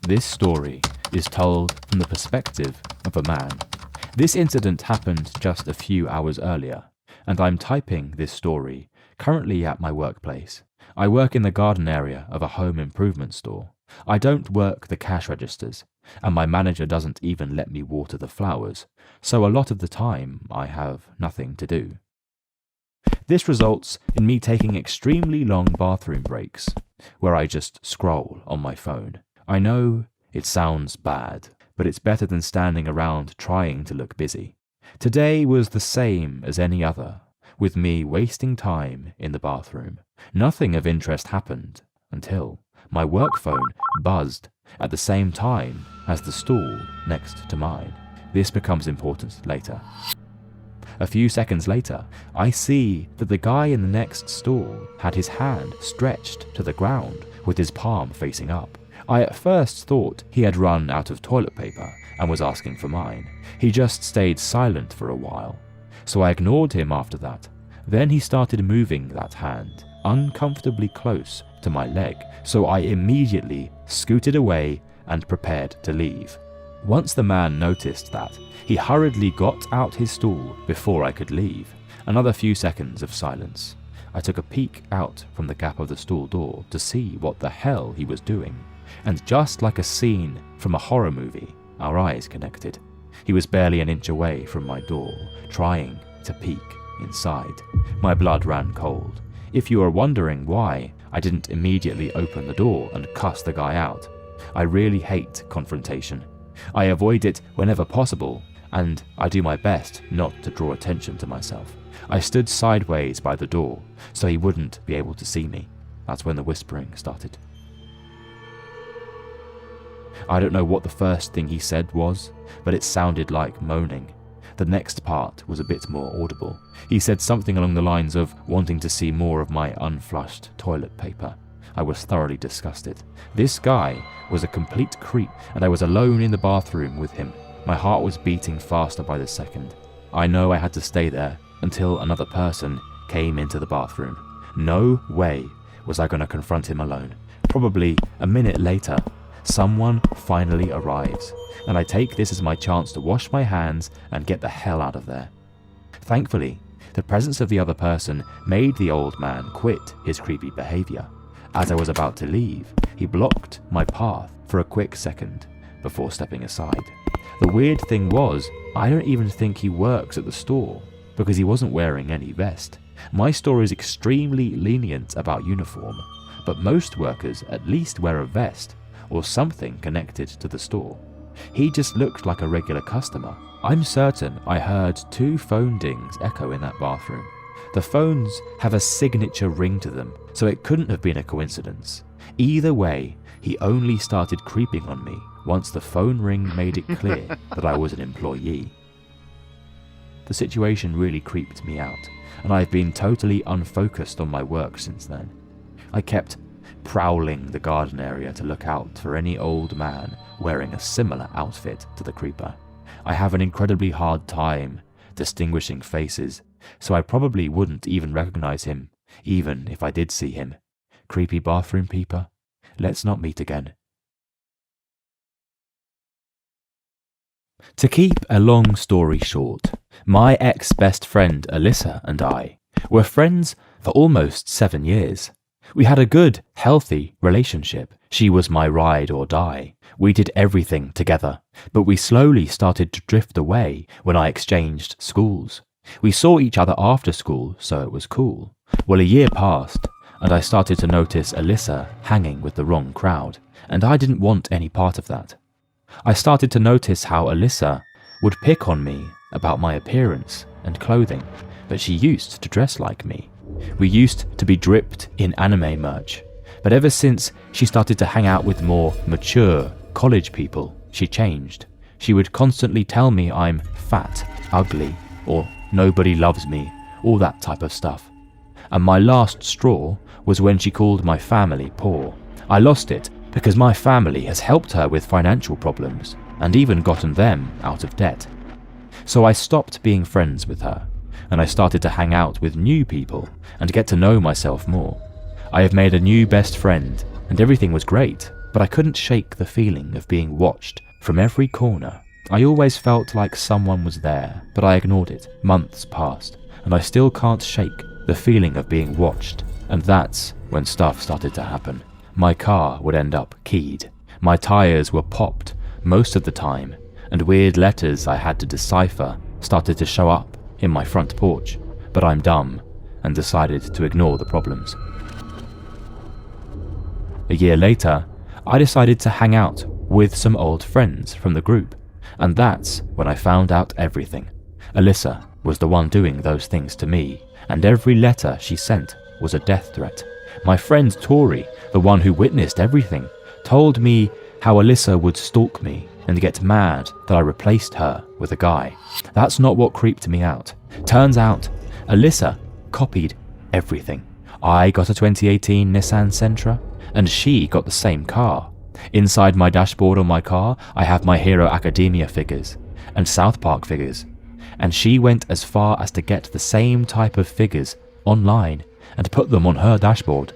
This story is told from the perspective of a man. This incident happened just a few hours earlier, and I'm typing this story currently at my workplace. I work in the garden area of a home improvement store. I don't work the cash registers, and my manager doesn't even let me water the flowers, so a lot of the time I have nothing to do. This results in me taking extremely long bathroom breaks, where I just scroll on my phone. I know it sounds bad, but it's better than standing around trying to look busy. Today was the same as any other, with me wasting time in the bathroom. Nothing of interest happened until my work phone buzzed at the same time as the stool next to mine. This becomes important later. A few seconds later, I see that the guy in the next stall had his hand stretched to the ground with his palm facing up. I at first thought he had run out of toilet paper and was asking for mine. He just stayed silent for a while, so I ignored him after that. Then he started moving that hand uncomfortably close to my leg, so I immediately scooted away and prepared to leave. Once the man noticed that, he hurriedly got out his stool before I could leave. Another few seconds of silence. I took a peek out from the gap of the stall door to see what the hell he was doing, and just like a scene from a horror movie, our eyes connected. He was barely an inch away from my door, trying to peek inside. My blood ran cold. If you are wondering why I didn't immediately open the door and cuss the guy out, I really hate confrontation. I avoid it whenever possible, and I do my best not to draw attention to myself. I stood sideways by the door so he wouldn't be able to see me. That's when the whispering started. I don't know what the first thing he said was, but it sounded like moaning. The next part was a bit more audible. He said something along the lines of wanting to see more of my unflushed toilet paper. I was thoroughly disgusted. This guy was a complete creep, and I was alone in the bathroom with him. My heart was beating faster by the second. I know I had to stay there until another person came into the bathroom. No way was I going to confront him alone. Probably a minute later, someone finally arrives, and I take this as my chance to wash my hands and get the hell out of there. Thankfully, the presence of the other person made the old man quit his creepy behavior. As I was about to leave, he blocked my path for a quick second before stepping aside. The weird thing was, I don't even think he works at the store because he wasn't wearing any vest. My store is extremely lenient about uniform, but most workers at least wear a vest or something connected to the store. He just looked like a regular customer. I'm certain I heard 2 phone dings echo in that bathroom. The phones have a signature ring to them, so it couldn't have been a coincidence. Either way, he only started creeping on me once the phone ring made it clear that I was an employee. The situation really creeped me out, and I've been totally unfocused on my work since then. I kept prowling the garden area to look out for any old man wearing a similar outfit to the creeper. I have an incredibly hard time distinguishing faces, so I probably wouldn't even recognize him, even if I did see him. Creepy bathroom peeper, let's not meet again. To keep a long story short, my ex-best friend Alyssa and I were friends for almost 7 years. We had a good, healthy relationship. She was my ride or die. We did everything together, but we slowly started to drift away when I exchanged schools. We saw each other after school, so it was cool. Well, a year passed, and I started to notice Alyssa hanging with the wrong crowd, and I didn't want any part of that. I started to notice how Alyssa would pick on me about my appearance and clothing, but she used to dress like me. We used to be dripped in anime merch, but ever since she started to hang out with more mature college people, she changed. She would constantly tell me I'm fat, ugly, or nobody loves me, all that type of stuff. And my last straw was when she called my family poor. I lost it because my family has helped her with financial problems and even gotten them out of debt. So I stopped being friends with her, and I started to hang out with new people and get to know myself more. I have made a new best friend, and everything was great but I couldn't shake the feeling of being watched from every corner. I always felt like someone was there, but I ignored it. Months passed, and I still can't shake the feeling of being watched. And that's when stuff started to happen. My car would end up keyed. My tires were popped most of the time, and weird letters I had to decipher started to show up in my front porch, but I'm dumb and decided to ignore the problems. A year later, I decided to hang out with some old friends from the group, and that's when I found out everything. Alyssa was the one doing those things to me, and every letter she sent was a death threat. My friend Tori, the one who witnessed everything, told me how Alyssa would stalk me and get mad that I replaced her with a guy. That's not what creeped me out. Turns out, Alyssa copied everything. I got a 2018 Nissan Sentra, and she got the same car. Inside my dashboard on my car, I have My Hero Academia figures and South Park figures, and she went as far as to get the same type of figures online and put them on her dashboard.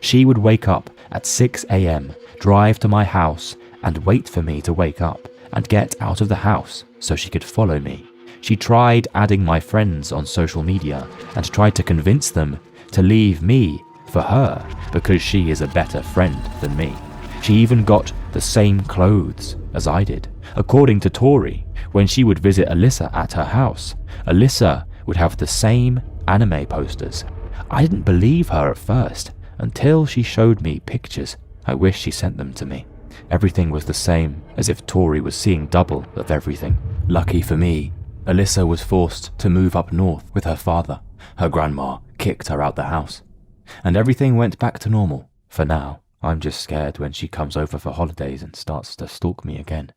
She would wake up at 6 a.m, drive to my house and wait for me to wake up and get out of the house so she could follow me. She tried adding my friends on social media and tried to convince them to leave me for her because she is a better friend than me. She even got the same clothes as I did. According to Tori, when she would visit Alyssa at her house, Alyssa would have the same anime posters. I didn't believe her at first until she showed me pictures. I wish she sent them to me. Everything was the same, as if Tori was seeing double of everything. Lucky for me, Alyssa was forced to move up north with her father. Her grandma kicked her out the house, and everything went back to normal for now. I'm just scared when she comes over for holidays and starts to stalk me again.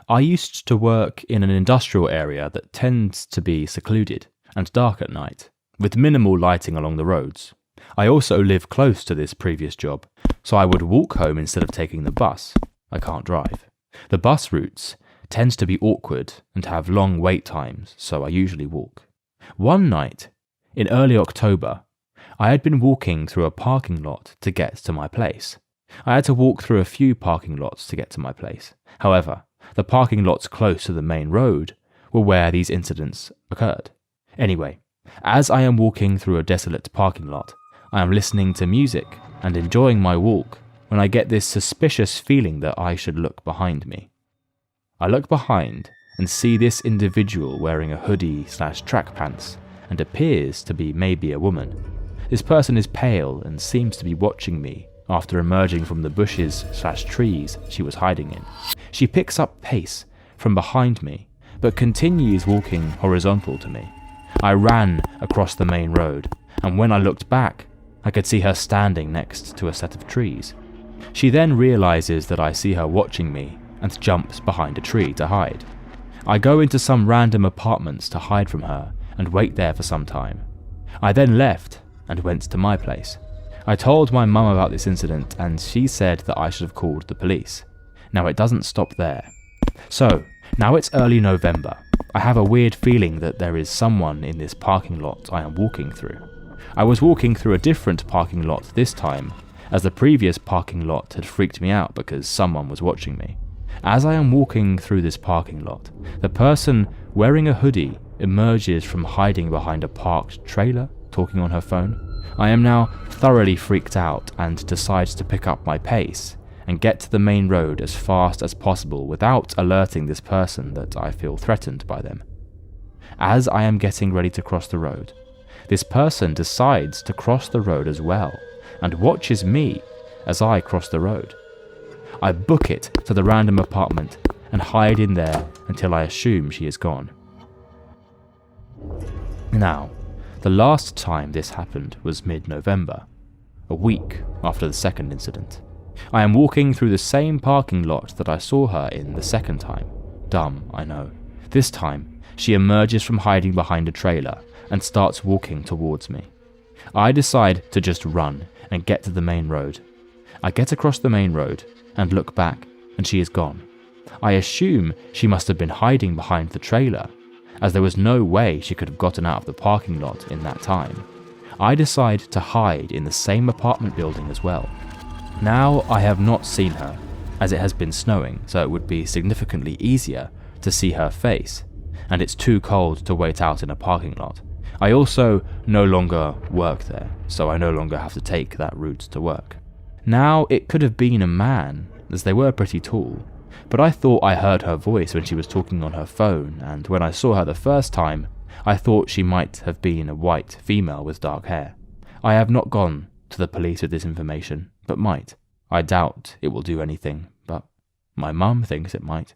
I used to work in an industrial area that tends to be secluded and dark at night, with minimal lighting along the roads. I also live close to this previous job, so I would walk home instead of taking the bus. I can't drive. The bus routes tend to be awkward and have long wait times, so I usually walk. One night, in early October, I had been walking through a parking lot to get to my place. I had to walk through a few parking lots to get to my place. However, the parking lots close to the main road were where these incidents occurred. Anyway, as I am walking through a desolate parking lot, I am listening to music and enjoying my walk when I get this suspicious feeling that I should look behind me. I look behind and see this individual wearing a hoodie/track pants and appears to be maybe a woman. This person is pale and seems to be watching me after emerging from the bushes/trees she was hiding in. She picks up pace from behind me, but continues walking horizontal to me. I ran across the main road, and when I looked back, I could see her standing next to a set of trees. She then realizes that I see her watching me and jumps behind a tree to hide. I go into some random apartments to hide from her and wait there for some time. I then left and went to my place. I told my mum about this incident and she said that I should have called the police. Now it doesn't stop there. So, now it's early November. I have a weird feeling that there is someone in this parking lot I am walking through. I was walking through a different parking lot this time, as the previous parking lot had freaked me out because someone was watching me. As I am walking through this parking lot, the person wearing a hoodie emerges from hiding behind a parked trailer, talking on her phone. I am now thoroughly freaked out and decides to pick up my pace and get to the main road as fast as possible without alerting this person that I feel threatened by them. As I am getting ready to cross the road, this person decides to cross the road as well and watches me as I cross the road. I book it to the random apartment and hide in there until I assume she is gone. Now, the last time this happened was mid-November, a week after the second incident. I am walking through the same parking lot that I saw her in the second time. Dumb, I know. This time, she emerges from hiding behind a trailer and starts walking towards me. I decide to just run and get to the main road. I get across the main road and look back, and she is gone. I assume she must have been hiding behind the trailer, as there was no way she could have gotten out of the parking lot in that time. I decide to hide in the same apartment building as well. Now I have not seen her, as it has been snowing, so it would be significantly easier to see her face, and it's too cold to wait out in a parking lot. I also no longer work there, so I no longer have to take that route to work. Now it could have been a man, as they were pretty tall, but I thought I heard her voice when she was talking on her phone, and when I saw her the first time, I thought she might have been a white female with dark hair. I have not gone to the police with this information, but might. I doubt it will do anything, but my mum thinks it might.